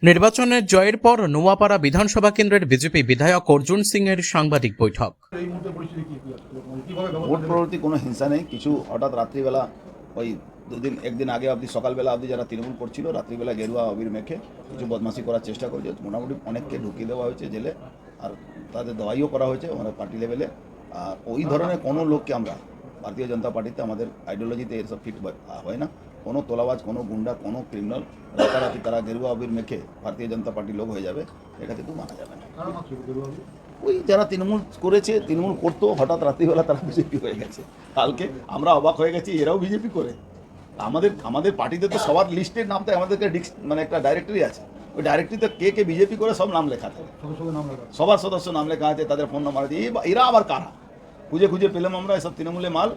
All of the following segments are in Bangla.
নির্বাচনের জয়ের পর নোয়াপাড়া বিধানসভা কেন্দ্রের বিজেপি বিধায়ক অর্জুন সিং এর সাংবাদিক বৈঠক। ভোট পরবর্তী কোনো হিংসা নেই। কিছু হঠাৎ রাত্রিবেলা ওই একদিন আগে অবধি সকালবেলা অবধি যারা তৃণমূল করছিল রাত্রিবেলা গেরুয়া অবির মেখে কিছু বদমাশি করার চেষ্টা করেছে। মোটামুটি অনেককে ঢুকিয়ে দেওয়া হয়েছে জেলে, আর তাদের দাওয়াইও করা হয়েছে আমাদের পার্টি লেভেলে। আর ওই ধরনের কোনো লোককে আমরা ভারতীয় জনতা পার্টিতে আমাদের আইডিওলজিতে এসব ফিট হয় না। কোনো তোলাবাজ, কোনো গুন্ডা, কোনো ক্রিমিনাল রাতারাতি তারা গেরুয়া অবির মেখে ভারতীয় জনতা পার্টির লোক হয়ে যাবে, এটা কিন্তু মানা যাবে না। ওই যারা তৃণমূল করেছে, তৃণমূল করতো, হঠাৎ রাত্রিবেলা তারা বিজেপি হয়ে গেছে। কালকে আমরা অবাক হয়ে গেছি, এরাও বিজেপি করে। আমাদের পার্টিতে তো সবার লিস্টের নামতে আমাদেরকে মানে একটা ডাইরেক্টরি আছে, ওই ডাইরেক্টরিতে কে কে বিজেপি করে সব নাম লেখা থাকে, সবার সদস্য নাম লেখা আছে, তাদের ফোন নাম্বার আছে। এরা আবার কারা খুঁজে খুঁজে পেলাম আমরা, এসব তৃণমূলে মাল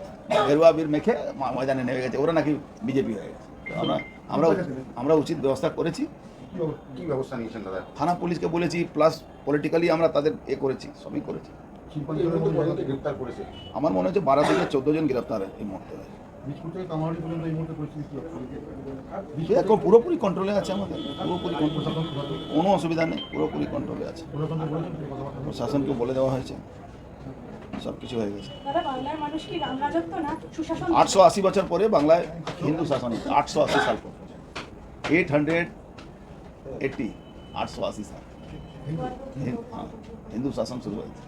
গেরুয়া বীর মেখে ময়দানে নেমে গেছে, ওরা নাকি বিজেপি হয়ে গেছে। আমরা উচিত ব্যবস্থা করেছি। কি ব্যবস্থা নিয়েছেন দাদা? থানা পুলিশকে বলেছি, প্লাস পলিটিক্যালি আমরা তাদের করেছি, সবই করেছি। গ্রেপ্তার করেছে আমার মনে হচ্ছে 12 থেকে 14 জন গ্রেপ্তার এই মুহূর্তে। এখন পুরোপুরি কন্ট্রোলে আছে আমাদের, পুরোপুরি কন্ট্রোল, কোনো অসুবিধা নেই, পুরোপুরি কন্ট্রোলে আছে। প্রশাসনকে বলে দেওয়া হয়েছে, সব কিছু হয়ে গেছে। 880 বছর পরে বাংলায় হিন্দু শাসন, 880 সাল পর, 880 সাল হিন্দু শাসন শুরু হয়েছে।